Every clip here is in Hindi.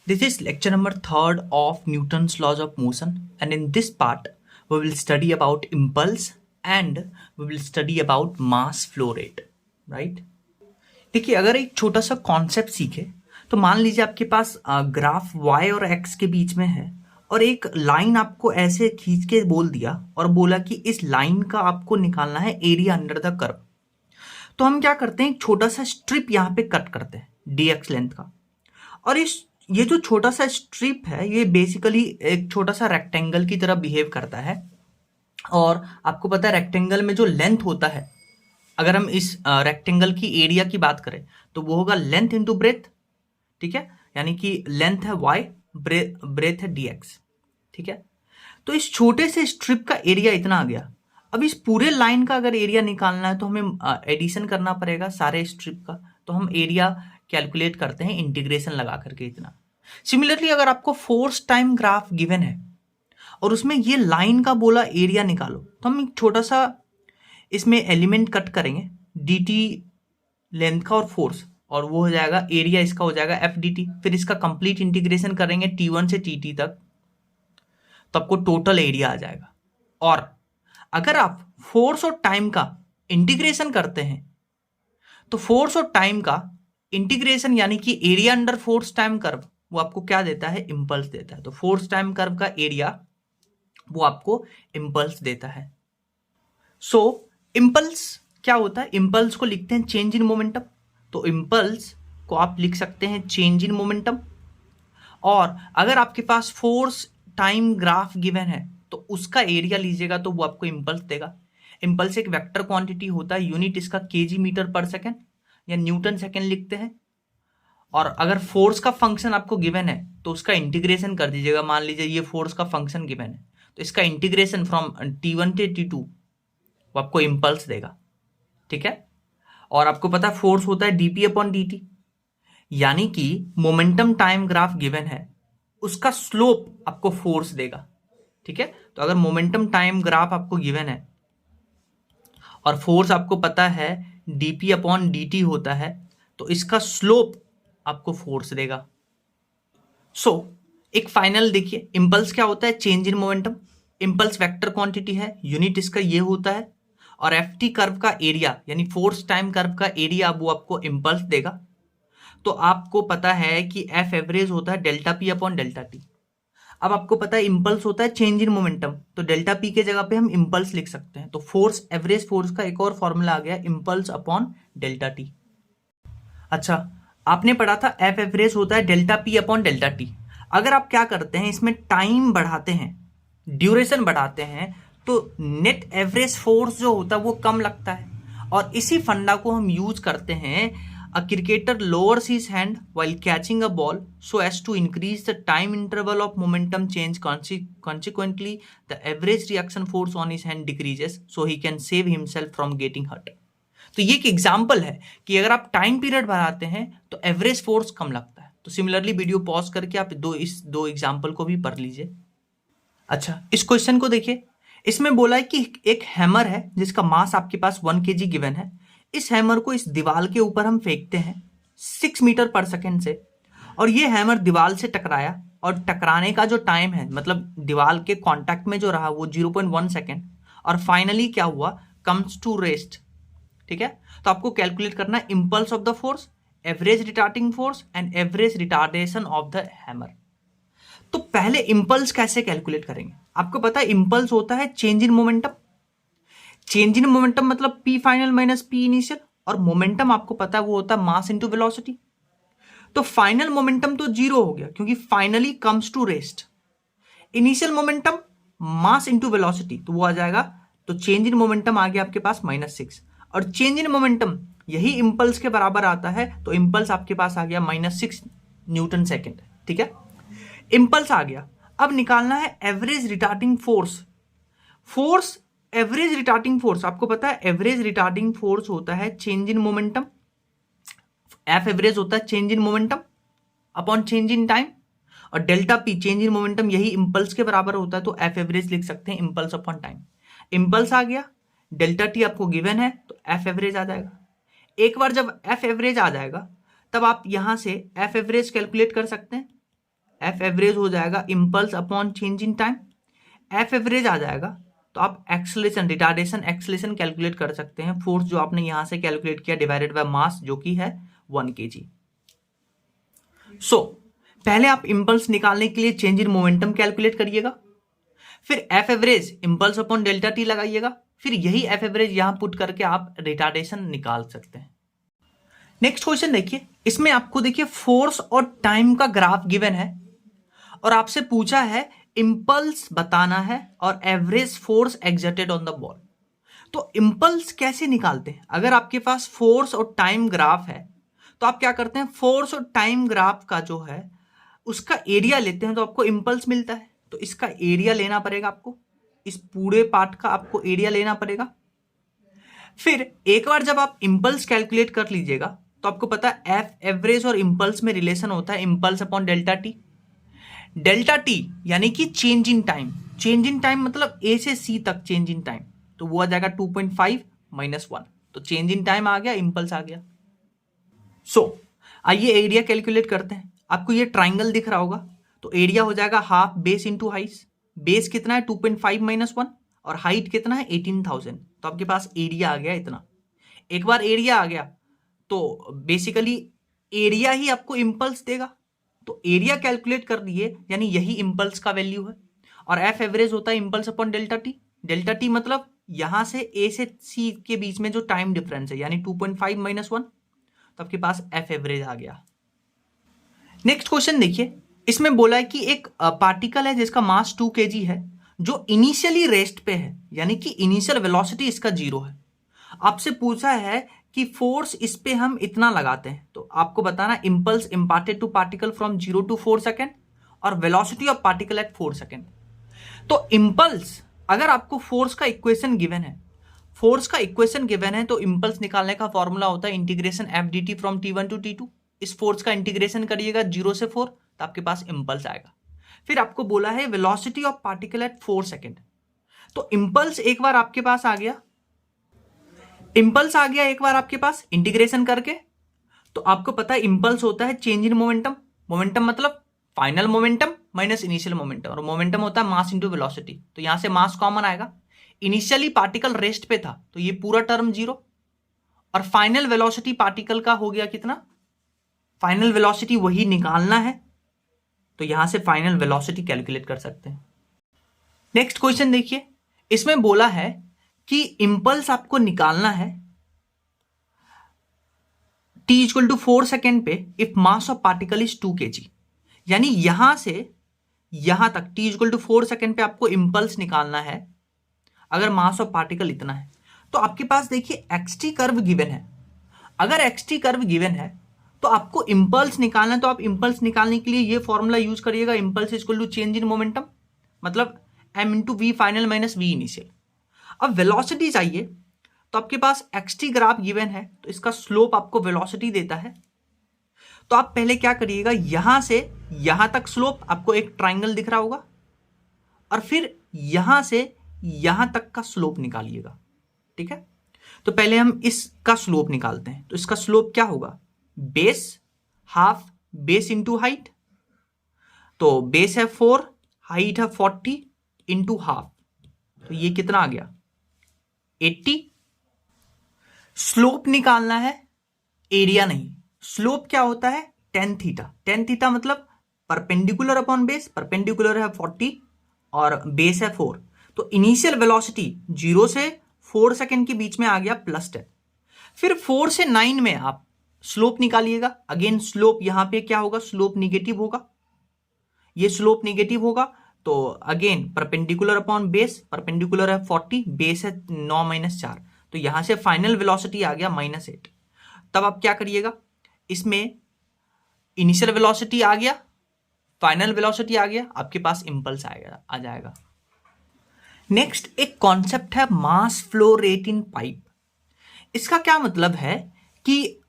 This is lecture number 3rd of Newton's laws of motion, and in this part we will study about impulse and we will study about mass flow rate, right? देखिए, अगर एक छोटा सा कॉन्सेप्ट सीखे तो मान लीजिए आपके पास ग्राफ y और x के बीच में है और एक लाइन आपको ऐसे खींच के बोल दिया और बोला कि इस लाइन का आपको निकालना है एरिया अंडर द कर्व। तो हम क्या करते हैं, एक छोटा सा स्ट्रिप यहाँ पे कट करते हैं dx लेंथ का, और ये जो छोटा सा स्ट्रिप है ये बेसिकली एक छोटा सा रेक्टेंगल की तरह बिहेव करता है। और आपको पता है रेक्टेंगल में जो लेंथ होता है, अगर हम इस रेक्टेंगल की एरिया की बात करें तो वो होगा लेंथ इंटू ब्रेथ, ठीक है। यानी कि लेंथ है y, ब्रेथ है dx, ठीक है। तो इस छोटे से स्ट्रिप का एरिया इतना आ गया। अब इस पूरे लाइन का अगर एरिया निकालना है तो हमें एडिशन करना पड़ेगा सारे स्ट्रिप का। तो हम एरिया कैलकुलेट करते हैं इंटीग्रेशन लगा करके इतना। सिमिलरली अगर आपको फोर्स टाइम ग्राफ गिवन है और उसमें ये लाइन का बोला एरिया निकालो, तो हम एक छोटा सा इसमें एलिमेंट कट करेंगे dt लेंथ का और फोर्स, और वो हो जाएगा एरिया, इसका हो जाएगा एफ डी टी। फिर इसका कंप्लीट इंटीग्रेशन करेंगे t1 से tt तक, तो आपको टोटल एरिया आ जाएगा। और अगर आप फोर्स और टाइम का इंटीग्रेशन करते हैं तो फोर्स और टाइम का इंटीग्रेशन यानी कि area under force time curve वो आपको क्या देता है, इंपल्स देता है। तो फोर्स टाइम कर्व का एरिया वो आपको इंपल्स देता है। सो इंपल्स क्या होता है, इंपल्स को लिखते हैं चेंज इन मोमेंटम। तो इंपल्स को आप लिख सकते हैं चेंज इन मोमेंटम। और अगर आपके पास फोर्स टाइम ग्राफ गिवन है तो उसका एरिया लीजिएगा तो वो आपको इंपल्स देगा। इंपल्स एक वेक्टर क्वांटिटी होता है, यूनिट इसका केजी मीटर पर सेकेंड या न्यूटन सेकेंड लिखते हैं। और अगर फोर्स का फंक्शन आपको गिवन है तो उसका इंटीग्रेशन कर दीजिएगा। मान लीजिए ये फोर्स का फंक्शन गिवन है तो इसका इंटीग्रेशन फ्रॉम t1 से t2 वो आपको इंपल्स देगा, ठीक है। और आपको पता है फोर्स होता है dp अपॉन dt, यानी कि मोमेंटम टाइम ग्राफ गिवन है उसका स्लोप आपको फोर्स देगा, ठीक है। तो अगर मोमेंटम टाइम ग्राफ आपको गिवन है और फोर्स आपको पता है dp अपॉन dt होता है तो इसका स्लोप आपको फोर्स देगा। सो एक फाइनल देखिए, इंपल्स क्या होता है, change in momentum. Impulse vector quantity है, यूनिट इसका ये होता है। और एफ टी कर्व का एरिया यानी फोर्स टाइम कर्व का एरिया वो आपको इंपल्स देगा। तो आपको पता है कि एफ एवरेज होता है delta P upon delta T. अब आपको पता है इंपल्स होता है चेंज इन मोमेंटम, तो डेल्टा पी के जगह पे हम इंपल्स लिख सकते हैं। तो फोर्स एवरेज फोर्स का एक और फॉर्मूला आ गया, इंपल्स अपॉन डेल्टा टी। अच्छा, आपने पढ़ा था एफ एवरेज होता है delta P upon delta T. अगर आप क्या करते हैं, इसमें टाइम बढ़ाते हैं, ड्यूरेशन बढ़ाते हैं, तो नेट एवरेज फोर्स जो होता है वो कम लगता है। और इसी फंडा को हम यूज करते हैं, a cricketer lowers his hand while catching a ball so as to increase the time interval of momentum change, consequently the average reaction force on his hand decreases so he can save himself from getting hurt। तो ये एक एग्जाम्पल है कि अगर आप टाइम पीरियड बढ़ाते हैं तो एवरेज फोर्स कम लगता है। तो सिमिलरली वीडियो पॉज करके आप इस दो एग्जाम्पल को भी पढ़ लीजिए। अच्छा, इस क्वेश्चन को देखिए, इसमें बोला है कि एक हैमर है जिसका मास आपके पास 1 kg गिवन है। इस हैमर को इस दीवार के ऊपर हम फेंकते हैं 6 मीटर पर सेकेंड से, और ये हैमर दीवार से टकराया और टकराने का जो टाइम है, मतलब दीवार के कांटेक्ट में जो रहा वो 0.1 सेकेंड, और फाइनली क्या हुआ, कम्स टू रेस्ट, ठीक है। तो आपको कैलकुलेट करना है impulse of the force, average retarding force and average retardation of the hammer. तो पहले इंपल्स कैसे कैलकुलेट करेंगे, आपको पता है इंपल्स होता है change in momentum. Change in momentum मतलब P final minus P initial, और मोमेंटम आपको पता है वो होता है मास इंटू वेलोसिटी। तो फाइनल मोमेंटम तो जीरो हो गया क्योंकि finally comes to rest. Initial momentum mass into velocity, तो वो आ जाएगा, तो चेंज इन मोमेंटम आ गया आपके पास -6, और चेंज इन मोमेंटम यही इंपल्स के बराबर आता है, तो इंपल्स आपके पास आ गया -6 न्यूटन सेकेंड, ठीक है। इंपल्स आ गया, अब निकालना है average retarding force. Force average retarding force आपको पता है, एवरेज रिटार्डिंग फोर्स होता है change in momentum, F average होता है change in momentum upon change in time, और delta P change in momentum यही इंपल्स के बराबर होता है, तो एफ एवरेज लिख सकते हैं इंपल्स अपॉन टाइम। इंपल्स आ गया, डेल्टा टी आपको गिवन है तो एफ एवरेज आ जाएगा। एक बार जब एफ एवरेज आ जाएगा तब आप यहां से एफ एवरेज कैलकुलेट कर सकते हैं। एफ एवरेज हो जाएगा impulse upon change in time. F average आ जाएगा तो आप एक्सेलरेशन, रिटार्डेशन एक्सेलरेशन कैलकुलेट कर सकते हैं। फोर्स जो आपने यहां से कैलकुलेट किया डिवाइडेड बाय मास जो कि है 1 kg। सो पहले आप इम्पल्स निकालने के लिए चेंज इन मोमेंटम कैलकुलेट करिएगा, फिर F average impulse upon delta T लगाइएगा, फिर यही एफ एवरेज यहां पुट करके आप रिटार्डेशन निकाल सकते हैं। नेक्स्ट क्वेश्चन देखिए, इसमें आपको देखिए फोर्स और टाइम का ग्राफ गिवन है और आपसे पूछा है इंपल्स बताना है और average force exerted on the ball. तो इंपल्स कैसे निकालते हैं? अगर आपके पास फोर्स और टाइम ग्राफ है तो आप क्या करते हैं, फोर्स और टाइम ग्राफ का जो है उसका एरिया लेते हैं तो आपको इंपल्स मिलता है। तो इसका एरिया लेना पड़ेगा आपको, इस पूरे पार्ट का आपको एरिया लेना पड़ेगा। फिर एक बार जब आप इंपल्स कैलकुलेट कर लीजिएगा तो आपको पता है एफ एवरेज और इंपल्स में रिलेशन होता है impulse upon delta T. Delta T यानी कि change in time, change in time मतलब ए से सी तक चेंज इन टाइम, तो वो आ जाएगा 2.5 माइनस 1। तो चेंज इन टाइम आ गया, इंपल्स आ गया। आइए एरिया कैलकुलेट करते हैं। आपको ये ट्राइंगल दिख रहा होगा, तो एरिया हो जाएगा half base into height. Base कितना है 2.5 माइनस 1 और हाइट कितना है 18,000। तो आपके पास एरिया आ गया इतना। एक बार एरिया आ गया तो बेसिकली एरिया ही आपको इंपल्स देगा, तो एरिया कैलकुलेट कर दिए यानी यही इंपल्स का वैल्यू है। और एफ एवरेज होता है impulse upon delta T. Delta T मतलब यहां से ए से सी के बीच में जो टाइम डिफरेंस है यानी 2.5 माइनस 1, तो आपके पास एफ एवरेज आ गया। नेक्स्ट क्वेश्चन देखिए, इसमें बोला है कि एक पार्टिकल है जिसका मास 2 kg है जो इनिशियली रेस्ट पे है, यानी कि इनिशियल वेलोसिटी इसका 0 है। आपसे पूछा है कि फोर्स इस पे हम इतना लगाते हैं, तो आपको बताना impulse imparted to particle from 0 to 4 second और velocity of particle at 4 second. तो इंपल्स, अगर आपको फोर्स का इक्वेशन गिवन है, फोर्स का इक्वेशन गिवन है तो इंपल्स निकालने का फॉर्मूला होता है integration F D T from T1 to T2। इस फोर्स का इंटीग्रेशन करिएगा 0 से 4 तो आपके पास इंपल्स आएगा। फिर आपको बोला है velocity of particle at 4 second. तो इंपल्स एक बार आपके पास आ गया, इंपल्स आ गया एक बार आपके पास इंटीग्रेशन करके, तो आपको पता है इंपल्स होता है चेंज इन मोमेंटम। मोमेंटम मतलब final momentum minus initial momentum, और मोमेंटम होता है मास इंटू वेलोसिटी। तो यहां से मास कॉमन आएगा। इनिशियली पार्टिकल रेस्ट पे था तो ये पूरा टर्म 0 और फाइनल वेलोसिटी पार्टिकल का हो गया कितना, फाइनल वेलोसिटी वही निकालना है, तो यहां से फाइनल वेलोसिटी कैलकुलेट कर सकते हैं। नेक्स्ट क्वेश्चन देखिए, इसमें बोला है कि इंपल्स आपको निकालना है t इक्वल टू 4 सेकेंड पे if mass of particle is 2 kg। यानी यहां से यहां तक t इक्वल टू 4 सेकेंड पे आपको इंपल्स निकालना है अगर मास ऑफ पार्टिकल इतना है। तो आपके पास देखिए xt कर्व गिवन है। अगर xt कर्व गिवन है तो आपको इंपल्स निकालना है, तो आप इंपल्स निकालने के लिए ये फॉर्मूला यूज करिएगा, impulse equal to change in momentum, मतलब m into v final minus v initial. अब वेलोसिटी चाहिए तो आपके पास xt ग्राफ गिवन है, तो इसका स्लोप आपको वेलोसिटी देता है। तो आप पहले क्या करिएगा, यहां से यहां तक स्लोप, आपको एक ट्राइंगल दिख रहा होगा, और फिर यहां से यहां तक का स्लोप निकालिएगा। ठीक है, तो पहले हम इसका स्लोप निकालते हैं। तो इसका स्लोप क्या होगा, base half base into height, तो बेस है 4, हाइट है 40 इंटू हाफ, तो ये कितना आ गया 80। स्लोप निकालना है, एरिया नहीं। स्लोप क्या होता है tan थीटा। tan थीटा मतलब परपेंडिकुलर अपॉन बेस, परपेंडिकुलर है 40 और बेस है 4, तो इनिशियल वेलोसिटी 0 से 4 सेकेंड के बीच में आ गया +10। फिर 4 से 9 में आप स्लोप निकालिएगा। अगेन स्लोप यहां पे क्या होगा, स्लोप निगेटिव होगा, ये स्लोप निगेटिव होगा, तो again perpendicular upon base, perpendicular है 40, बेस है 9 माइनस 4, तो यहां से फाइनल वेलोसिटी आ गया -8। तब आप क्या करिएगा, इसमें इनिशियल वेलोसिटी आ गया, फाइनल वेलोसिटी आ गया, आपके पास इंपल्स आ जाएगा। नेक्स्ट एक कॉन्सेप्ट है mass flow rate in pipe. इसका क्या मतलब है कि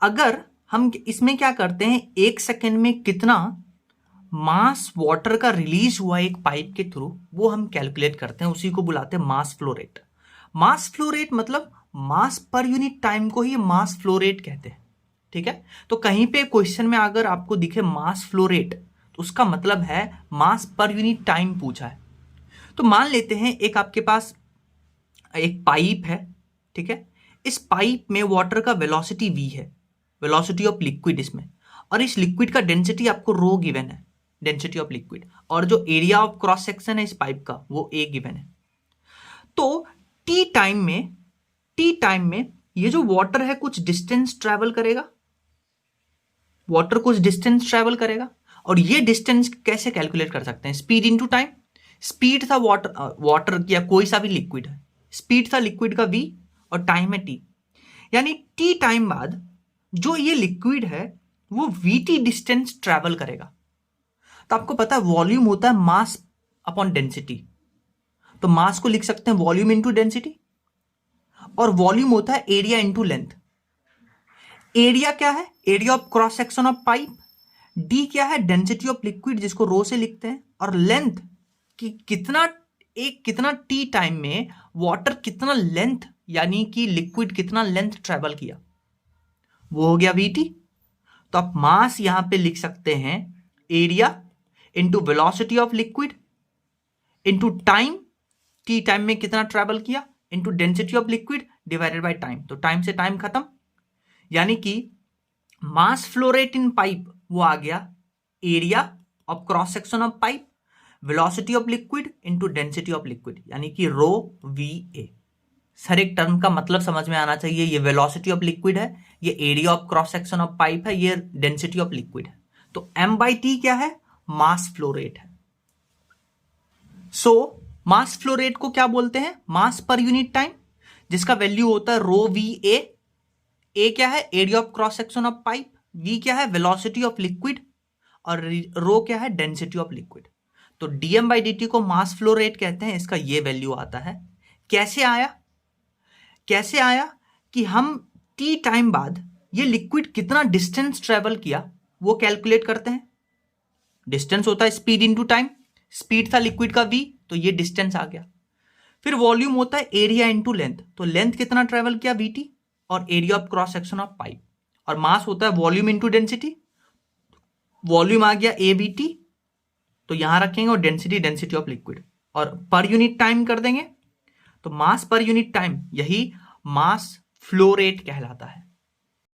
अगर हम इसमें क्या करते हैं, 1 सेकेंड में कितना मास वाटर का रिलीज हुआ एक पाइप के थ्रू, वो हम कैलकुलेट करते हैं, उसी को बुलाते हैं mass flow rate. Mass flow rate मतलब मास पर यूनिट टाइम को ही मास फ्लो रेट कहते हैं। ठीक है, तो कहीं पे क्वेश्चन में अगर आपको दिखे मास फ्लो रेट तो उसका मतलब है मास पर यूनिट टाइम पूछा है। तो मान लेते हैं एक आपके पास एक पाइप है, ठीक है। इस पाइप में वाटर का वेलोसिटी v है, वेलोसिटी ऑफ लिक्विड इसमें, और इस लिक्विड का डेंसिटी आपको रो गिवन है, डेंसिटी ऑफ लिक्विड, और जो एरिया ऑफ क्रॉस सेक्शन है इस पाइप का वो a गिवन है। तो टी टाइम में ये जो वाटर है कुछ डिस्टेंस ट्रेवल करेगा, वाटर कुछ डिस्टेंस ट्रेवल करेगा, और ये डिस्टेंस कैसे कैलकुलेट कर सकते हैं? Speed into time. स्पीड था वाटर या कोई सा भी लिक्विड है, स्पीड था लिक्विड का v और टाइम है t, यानी t टाइम बाद जो ये लिक्विड है वो vt डिस्टेंस ट्रेवल करेगा। तो आपको पता है वॉल्यूम होता है मास अपॉन डेंसिटी, तो मास को लिख सकते हैं वॉल्यूम इंटू डेंसिटी, और वॉल्यूम होता है एरिया इंटू लेंथ। एरिया क्या है? Area of cross section of pipe. D क्या है? डेंसिटी ऑफ लिक्विड, जिसको रो से लिखते हैं। और लेंथ कि कितना टी टाइम में वाटर कितना लेंथ, यानी कि लिक्विड कितना लेंथ ट्रेवल किया, वो हो गया वीटी। तो आप मास यहां पे लिख सकते हैं area into velocity of liquid into time, T time में कितना ट्रेवल किया, into density of liquid divided by time. तो टाइम से टाइम खत्म, यानी कि mass flow rate in pipe वो आ गया area of cross section of pipe, velocity of liquid into density of liquid, यानी कि रो वी ए। हर एक टर्म का मतलब समझ में आना चाहिए। ये वेलोसिटी ऑफ लिक्विड है, ये area of cross section of pipe है, ये डेंसिटी ऑफ लिक्विड है। तो एम बाई टी क्या है? मास फ्लो रेट है। सो मास फ्लो रेट को क्या बोलते हैं? मास पर यूनिट टाइम, जिसका वैल्यू होता है रो वी ए। ए क्या है? Area of cross section of pipe. V क्या है? Velocity of liquid. और रो क्या है? Density of liquid. तो डीएम बाई डी टी को मास फ्लो रेट कहते हैं, इसका ये वैल्यू आता है। कैसे आया कि हम टी टाइम बाद ये लिक्विड कितना डिस्टेंस ट्रेवल किया वो कैलकुलेट करते हैं। डिस्टेंस होता है स्पीड इंटू टाइम, स्पीड था लिक्विड का v, तो ये डिस्टेंस आ गया। फिर वॉल्यूम होता है एरिया इंटू लेंथ, तो लेंथ कितना ट्रेवल किया vt, और area of cross section of pipe. और मास होता है वॉल्यूम इंटू डेंसिटी, वॉल्यूम आ गया avt, तो यहां रखेंगे, और डेंसिटी ऑफ लिक्विड, और पर यूनिट टाइम कर देंगे। तो मास पर यूनिट टाइम, यही मास फ्लो रेट कहलाता है।